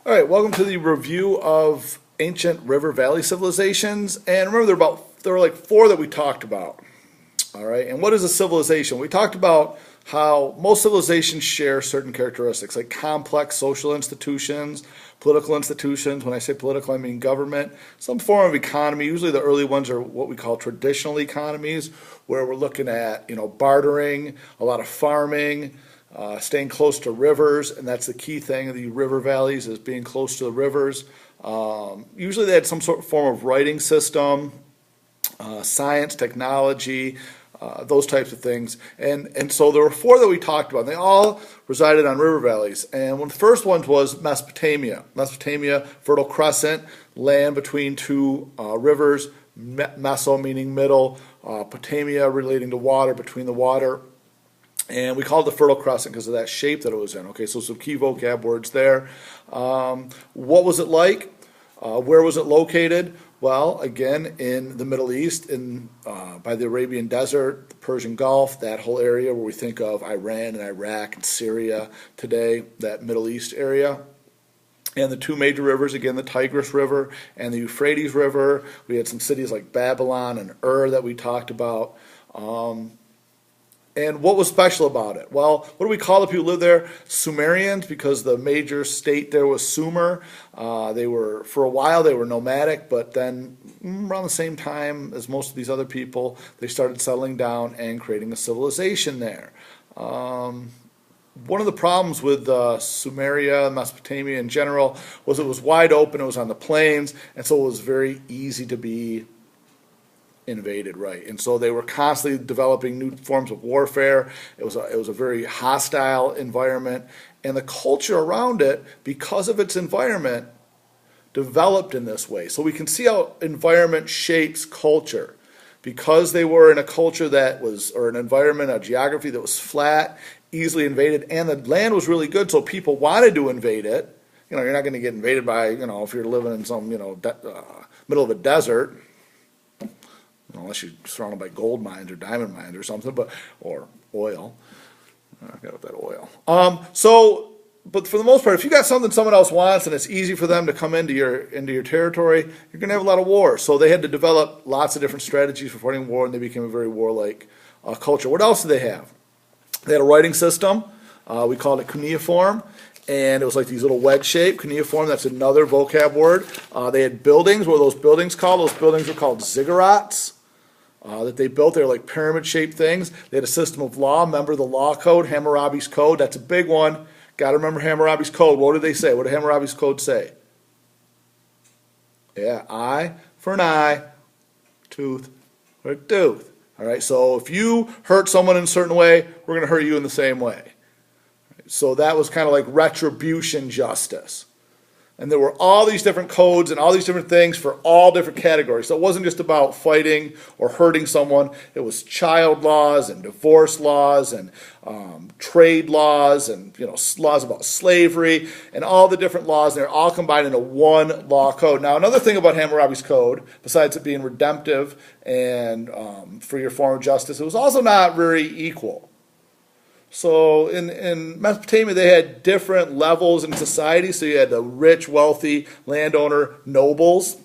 All right, welcome to the review of ancient river valley civilizations. And remember, there were like four that we talked about. All right, and what is a civilization? We talked about how most civilizations share certain characteristics, like complex social institutions, political institutions. When I say political, I mean government, some form of economy. Usually, the early ones are what we call traditional economies, where we're looking at bartering, a lot of farming. Staying close to rivers, and that's the key thing of the river valleys is being close to the rivers. Usually they had some sort of form of writing system, science, technology, those types of things. And so there were four that we talked about. And they all resided on river valleys. And one of the first ones was Mesopotamia. Mesopotamia, Fertile Crescent, land between two rivers, Meso meaning middle, Potamia relating to water, between the water. And we call it the Fertile Crescent because of that shape that it was in. Okay, so some key vocab words there. What was it like? Where was it located? Well, again, in the Middle East, by the Arabian Desert, the Persian Gulf, that whole area where we think of Iran and Iraq and Syria today, that Middle East area. And the two major rivers, again, the Tigris River and the Euphrates River. We had some cities like Babylon and Ur that we talked about. And what was special about it? Well, what do we call the people who lived there? Sumerians, because the major state there was Sumer. For a while, they were nomadic, but then around the same time as most of these other people, they started settling down and creating a civilization there. One of the problems with Sumeria, Mesopotamia in general, was it was wide open, it was on the plains, and so it was very easy to be invaded, right? And so they were constantly developing new forms of warfare. It was a very hostile environment, and the culture around it, because of its environment, developed in this way. So we can see how environment shapes culture. Because they were in a culture or an environment, a geography that was flat, easily invaded, and the land was really good, so people wanted to invade it. You're not going to get invaded by, if you're living in some, middle of a desert. Unless you're surrounded by gold mines or diamond mines or something, or oil. I got that oil. But for the most part, if you got something someone else wants and it's easy for them to come into your territory, you're going to have a lot of war. So they had to develop lots of different strategies for fighting war, and they became a very warlike culture. What else did they have? They had a writing system. We called it cuneiform. And it was like these little wedge shape, cuneiform, that's another vocab word. They had buildings. What were those buildings called? Those buildings were called ziggurats that they built. They were like pyramid-shaped things. They had a system of law. Remember the law code, Hammurabi's Code? That's a big one. Got to remember Hammurabi's Code. What did they say? What did Hammurabi's Code say? Yeah, eye for an eye, tooth for a tooth. All right, so if you hurt someone in a certain way, we're going to hurt you in the same way. So that was kind of like retribution justice. And there were all these different codes and all these different things for all different categories. So it wasn't just about fighting or hurting someone. It was child laws and divorce laws and trade laws and laws about slavery and all the different laws. And they're all combined into one law code. Now, another thing about Hammurabi's Code, besides it being redemptive and for your form of justice, it was also not very equal. So in Mesopotamia, they had different levels in society. So you had the rich, wealthy landowner nobles,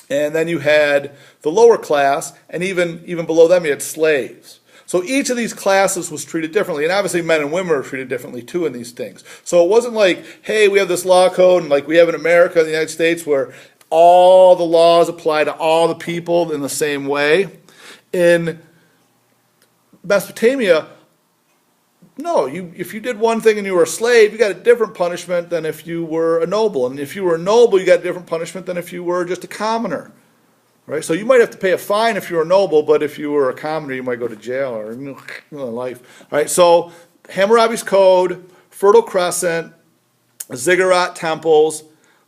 and then you had the lower class, and even below them you had slaves. So each of these classes was treated differently, and obviously men and women were treated differently too in these things. So it wasn't like, hey, we have this law code, and like we have in America, in the United States, where all the laws apply to all the people in the same way. In Mesopotamia, no, if you did one thing and you were a slave, you got a different punishment than if you were a noble. And if you were a noble, you got a different punishment than if you were just a commoner. Right? So you might have to pay a fine if you were a noble, but if you were a commoner, you might go to jail or life. All right, so Hammurabi's Code, Fertile Crescent, ziggurat temples,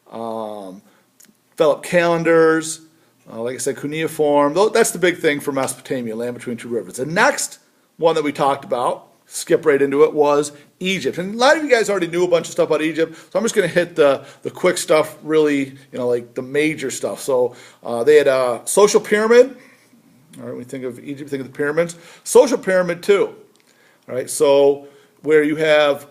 developed calendars, like I said, cuneiform. That's the big thing for Mesopotamia, land between two rivers. The next one that we talked about, skip right into it, was Egypt. And a lot of you guys already knew a bunch of stuff about Egypt, so I'm just going to hit the quick stuff, really, like the major stuff. So they had a social pyramid. All right, when we think of Egypt, think of the pyramids. Social pyramid too. All right, so where you have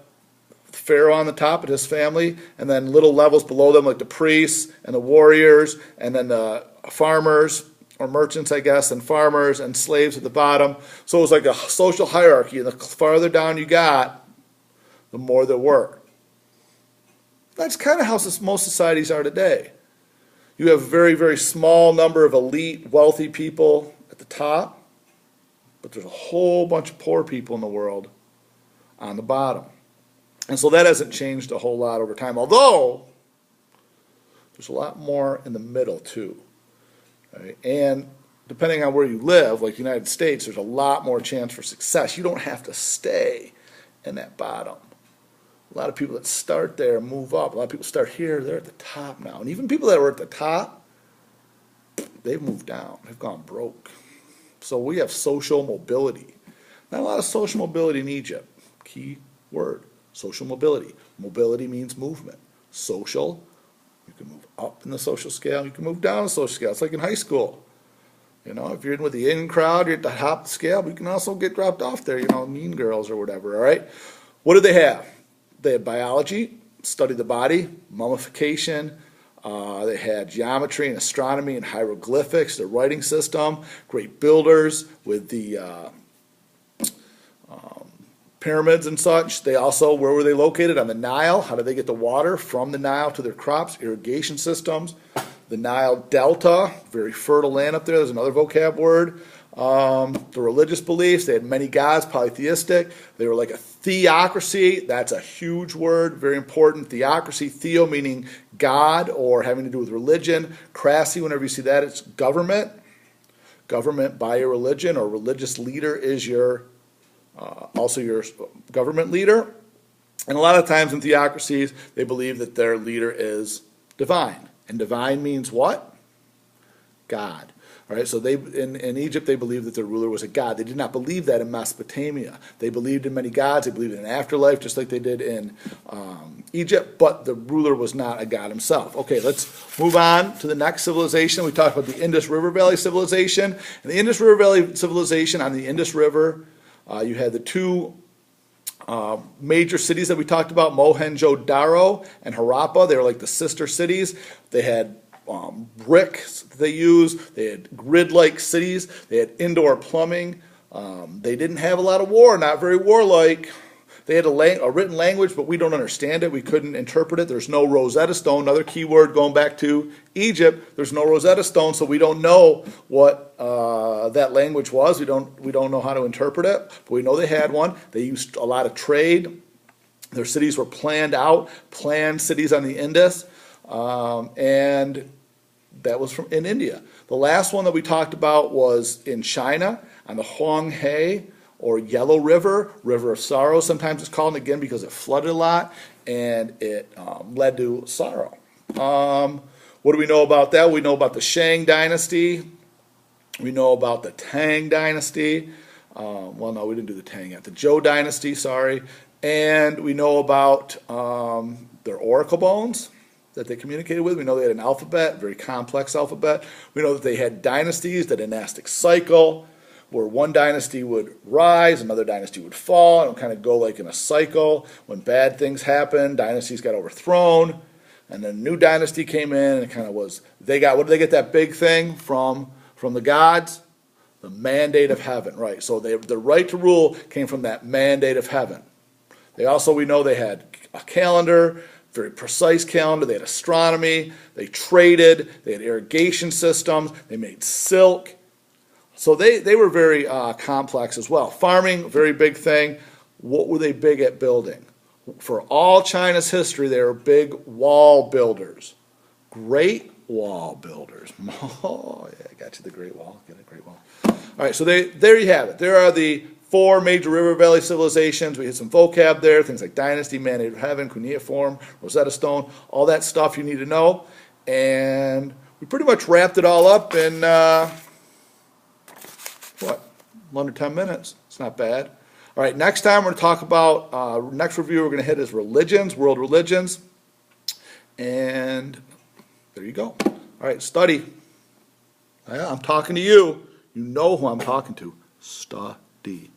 Pharaoh on the top and his family, and then little levels below them like the priests and the warriors, and then the farmers, or merchants, I guess, and farmers and slaves at the bottom. So it was like a social hierarchy, and the farther down you got, the more there were. That's kind of how most societies are today. You have a very, very small number of elite, wealthy people at the top, but there's a whole bunch of poor people in the world on the bottom. And so that hasn't changed a whole lot over time, although there's a lot more in the middle too. Right? And depending on where you live, like the United States, there's a lot more chance for success. You don't have to stay in that bottom. A lot of people that start there move up. A lot of people start here, they're at the top now. And even people that were at the top, they've moved down. They've gone broke. So we have social mobility. Not a lot of social mobility in Egypt. Key word, social mobility. Mobility means movement. Social, you can move up in the social scale, you can move down the social scale. It's like in high school. You know, if you're in with the in crowd, you're at the top of the scale, but you can also get dropped off there, you know, mean girls or whatever, all right? What do they have? They had biology, study the body, mummification. They had geometry and astronomy and hieroglyphics, the writing system, great builders with the pyramids and such. They also, where were they located? On the Nile. How did they get the water from the Nile to their crops? Irrigation systems. The Nile Delta, very fertile land up there. There's another vocab word. The religious beliefs, they had many gods, polytheistic. They were like a theocracy. That's a huge word, very important. Theocracy, theo meaning God or having to do with religion. Crassy, whenever you see that, it's government. Government by your religion, or religious leader is your also your government leader. And a lot of times in theocracies, they believe that their leader is divine. And divine means what? God. All right, so in Egypt, they believed that their ruler was a god. They did not believe that in Mesopotamia. They believed in many gods. They believed in an afterlife, just like they did in Egypt, but the ruler was not a god himself. Okay, let's move on to the next civilization. We talked about the Indus River Valley civilization. And the Indus River Valley civilization, on the Indus River, you had the two major cities that we talked about, Mohenjo-Daro and Harappa. They were like the sister cities. They had bricks they used. They had grid-like cities. They had indoor plumbing. They didn't have a lot of war, not very warlike. They had a written language, but we don't understand it. We couldn't interpret it. There's no Rosetta Stone. Another key word going back to Egypt. There's no Rosetta Stone, so we don't know what that language was. We don't know how to interpret it, but we know they had one. They used a lot of trade. Their cities were planned out, planned cities on the Indus, and that was in India. The last one that we talked about was in China on the Huanghe, or Yellow River, River of Sorrow, sometimes it's called, again, because it flooded a lot, and it led to sorrow. What do we know about that? We know about the Shang dynasty. We know about the Tang dynasty. Well, no, we didn't do the Tang yet. The Zhou dynasty, sorry. And we know about their oracle bones that they communicated with. We know they had an alphabet, very complex alphabet. We know that they had dynasties, the dynastic cycle, where one dynasty would rise, another dynasty would fall, and it would kind of go like in a cycle. When bad things happened, dynasties got overthrown, and then a new dynasty came in, and it kind of was, what did they get that big thing from the gods? The mandate of heaven, right. So the right to rule came from that mandate of heaven. We know they had a calendar, very precise calendar. They had astronomy, they traded, they had irrigation systems, they made silk. So they were very complex as well. Farming, very big thing. What were they big at building? For all China's history, they were big wall builders. Great wall builders. Oh, yeah, I got you the Great Wall. Get a Great Wall. All right, so there you have it. There are the 4 major river valley civilizations. We had some vocab there, things like dynasty, mandate of heaven, cuneiform, Rosetta Stone, all that stuff you need to know. And we pretty much wrapped it all up in... under 10 minutes. It's not bad. All right, next time we're going to talk about, next review we're going to hit is religions, world religions. And there you go. All right, study. I'm talking to you. You know who I'm talking to. Study.